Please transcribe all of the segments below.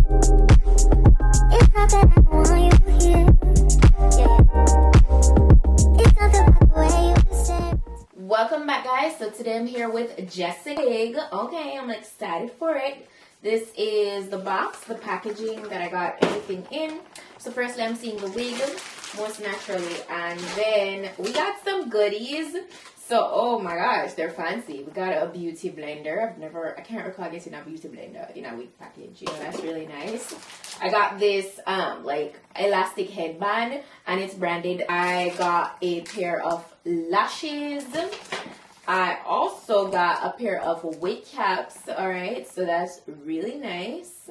It's not that I don't want you here. Yeah. It's not the way you said. Welcome back, guys. So today I'm here with Jessie. Okay, I'm excited for it. This is the box, the packaging that I got everything in. So firstly, I'm seeing the wig, most naturally, and then we got some goodies. So, oh my gosh, they're fancy. We got a beauty blender. I can't recall getting a beauty blender in a wig package. You know, that's really nice. I got this, like, elastic headband, and it's branded. I got a pair of lashes. I also got a pair of wig caps, alright, so that's really nice.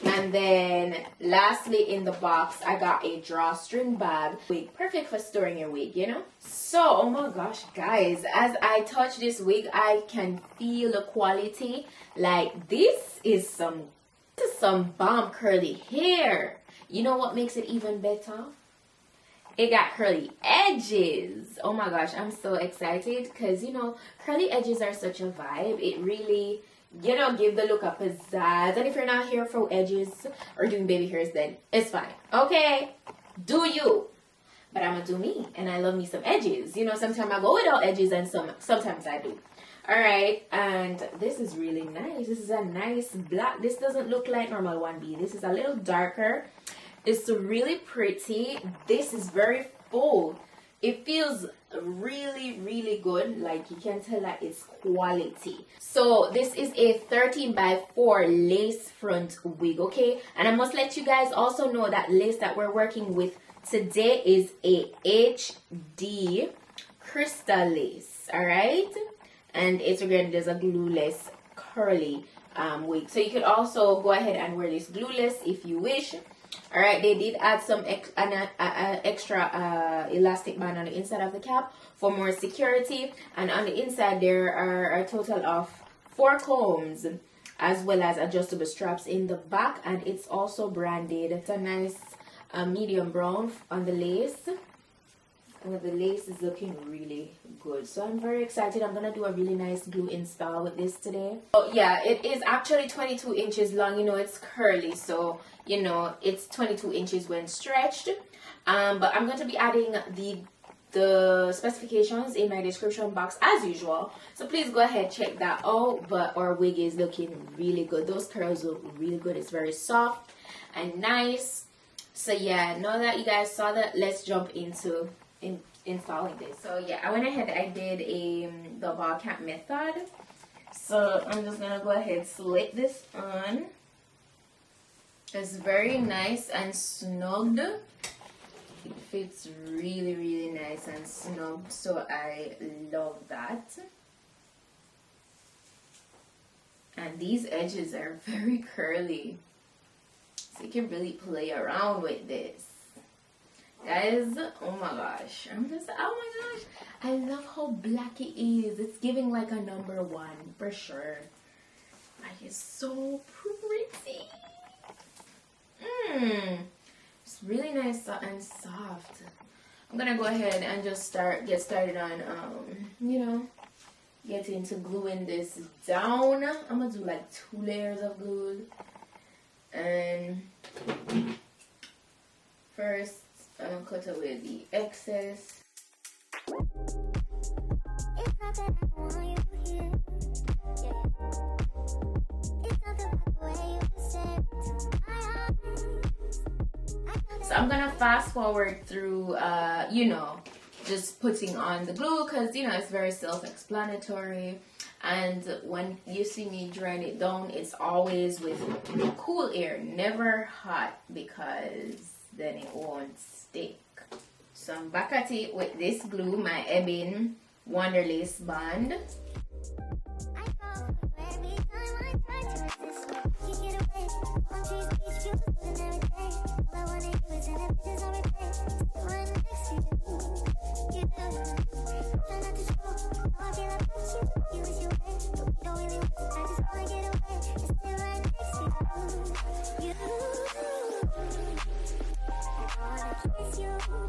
And then lastly in the box, I got a drawstring bag. Wig, perfect for storing your wig, you know. So, oh my gosh, guys, as I touch this wig, I can feel the quality. Like, this is some bomb curly hair. You know what makes it even better? It got curly edges. Oh my gosh, I'm so excited because, you know, curly edges are such a vibe. It really, you know, give the look a pizzazz. And if you're not here for edges or doing baby hairs, then it's fine. Okay? Do you. But I'm going to do me. And I love me some edges. You know, sometimes I go without edges and sometimes I do. Alright, and this is really nice. This is a nice black. This doesn't look like normal 1B. This is a little darker. It's really pretty. This is very full. It feels really, really good. Like, you can tell that it's quality. So this is a 13x4 lace front wig, okay? And I must let you guys also know that lace that we're working with today is a HD crystal lace, all right? And it's regarded as a glueless curly wig. So you could also go ahead and wear this glueless if you wish. All right, they did add some extra elastic band on the inside of the cap for more security. And on the inside, there are a total of 4 combs as well as adjustable straps in the back. And it's also branded. It's a nice medium brown on the lace. And the lace is looking really good. So I'm very excited. I'm going to do a really nice glue install with this today. Oh, yeah, it is actually 22 inches long. You know, it's curly. So, you know, it's 22 inches when stretched. But I'm going to be adding the specifications in my description box as usual. So please go ahead, check that out. But our wig is looking really good. Those curls look really good. It's very soft and nice. So, yeah, now that you guys saw that, let's jump into installing this. So yeah, I went ahead, I did the ball cap method. So I'm just gonna go ahead, slip this on. It's very nice and snug. It fits really, really nice and snug, so I love that. And these edges are very curly, so you can really play around with this. Guys, oh my gosh, oh my gosh, I love how black it is. It's giving like a #1 for sure. Like, it's so pretty. It's really nice and soft. I'm gonna go ahead and just get started on you know, getting to gluing this down. I'm gonna do like 2 layers of glue. And first I'm gonna cut away the excess. It's not that I don't want you here. Yeah. It's not the way you said my eyes. So I'm gonna fast forward through, you know, just putting on the glue because, you know, it's very self-explanatory. And when you see me drying it down, it's always with cool air, never hot, because then it won't stick. So I'm back at it with this glue, my Ebin Wonder Lace band.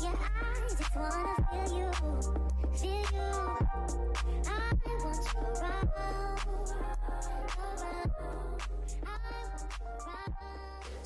Yeah, I just wanna feel you, I want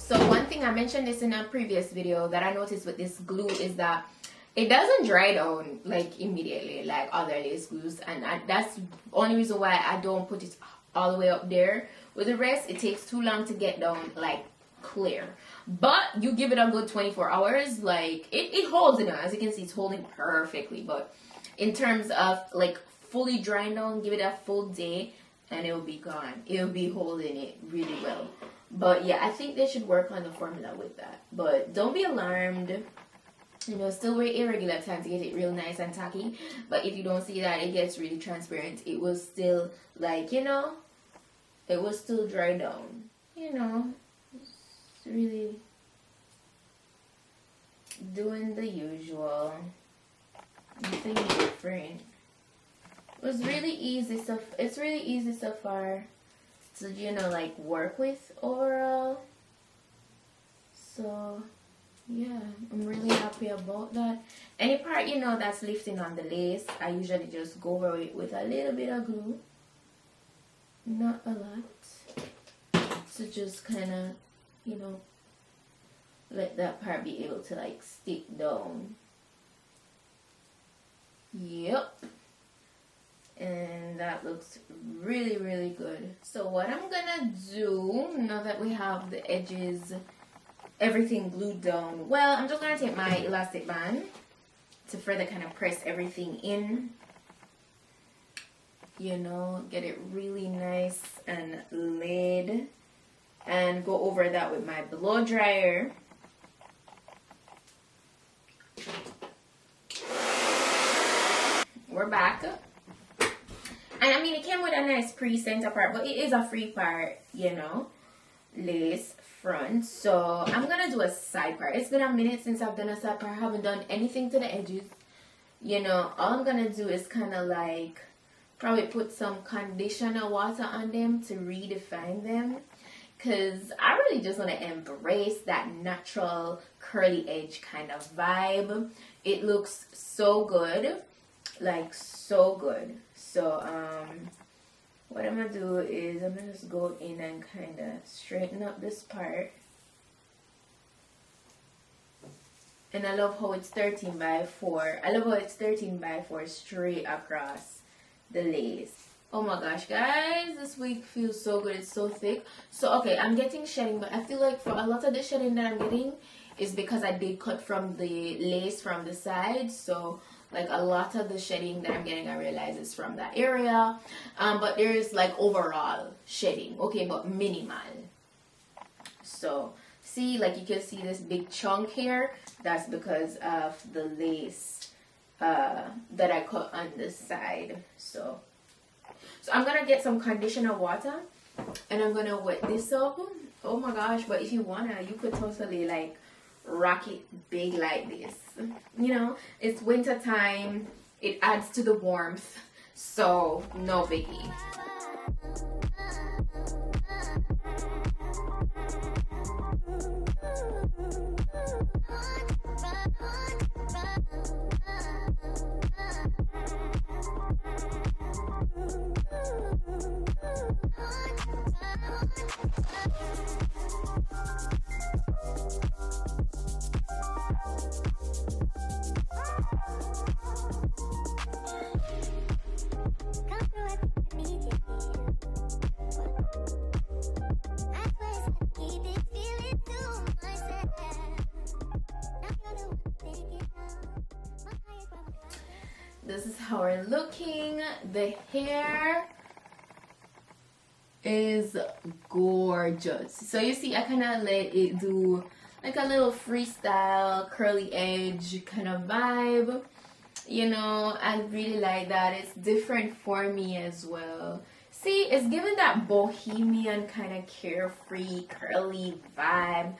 So one thing I mentioned this in a previous video that I noticed with this glue is that it doesn't dry down like immediately like other lace glues, and that's the only reason why I don't put it all the way up there. With the rest, it takes too long to get down like clear. But you give it a good 24 hours, like it holds it. As you can see, it's holding perfectly. But in terms of like fully drying down, give it a full day and it'll be gone. It'll be holding it really well. But yeah, I think they should work on the formula with that. But don't be alarmed. You know, still wait irregular time to get it real nice and tacky. But if you don't see that it gets really transparent, it was still like, you know, it was still dry down. You know, it's really doing the usual. Nothing different. It was really easy so it's really easy so far to, you know, like work with overall. So yeah, I'm really happy about that. Any part, you know, that's lifting on the lace, I usually just go over it with a little bit of glue. Not a lot. So just kind of, you know, let that part be able to like stick down. Yep. And that looks really, really good. So what I'm gonna do, now that we have the edges, everything glued down, well, I'm just gonna take my elastic band to further kind of press everything in. You know, get it really nice and laid. And go over that with my blow dryer. We're back. And I mean, it came with a nice pre-center part, but it is a free part, you know, lace front. So I'm gonna do a side part. It's been a minute since I've done a side part. I haven't done anything to the edges. You know, all I'm gonna do is kind of like probably put some conditioner water on them to redefine them, because I really just want to embrace that natural curly edge kind of vibe. It looks so good, like so good. So what I'm gonna do is I'm gonna just go in and kind of straighten up this part. And I love how it's 13 by 4. I love how it's 13 by 4 straight across the lace. Oh my gosh, guys, this wig feels so good. It's so thick. So okay, I'm getting shedding, but I feel like for a lot of the shedding that I'm getting is because I did cut from the lace from the side. So like a lot of the shedding that I'm getting, I realize is from that area. But there is like overall shedding, okay, but minimal. So see, like you can see this big chunk here. That's because of the lace that I cut on this side. So I'm gonna get some conditioner water and I'm gonna wet this up. Oh my gosh, but if you wanna, you could totally like rock it big like this. You know, it's winter time, it adds to the warmth, so no biggie. This is how we're looking. The hair is gorgeous. So you see, I kind of let it do like a little freestyle curly edge kind of vibe. You know, I really like that. It's different for me as well. See, it's giving that bohemian kind of carefree curly vibe.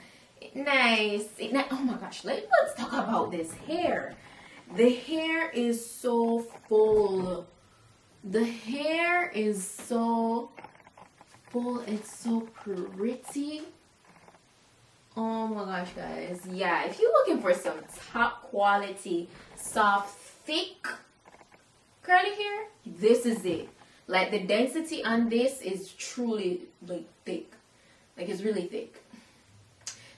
Nice. Oh my gosh, let's talk about this hair. The hair is so full. The hair is so full. It's so pretty. Oh my gosh, guys. Yeah, if you're looking for some top quality, soft, thick curly hair, this is it. Like the density on this is truly like thick. Like it's really thick.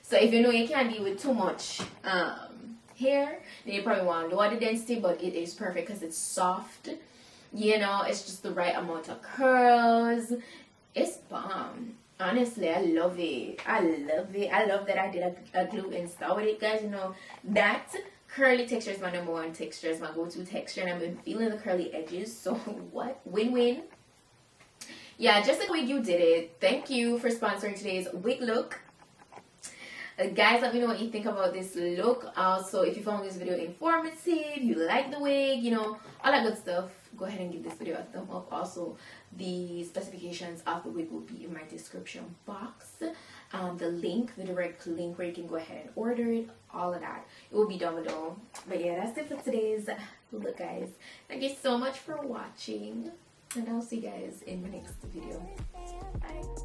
So if you know you can't deal with too much hair, then you probably want to lower the density, but it is perfect because it's soft. You know, it's just the right amount of curls. It's bomb. Honestly, I love it. I love it. I love that I did a glue install with it, guys. You know, that curly texture is my number one texture. It's my go-to texture, and I've been feeling the curly edges. So what? Win-win. Yeah, just like wig, you did it. Thank you for sponsoring today's wig look. Guys, let me know what you think about this look. Also, if you found this video informative, you like the wig, you know, all that good stuff, go ahead and give this video a thumb up. Also, the specifications of the wig will be in my description box. The link, the direct link where you can go ahead and order it, all of that, it will be down below. But yeah, that's it for today's look, guys. Thank you so much for watching, and I'll see you guys in the next video. Bye.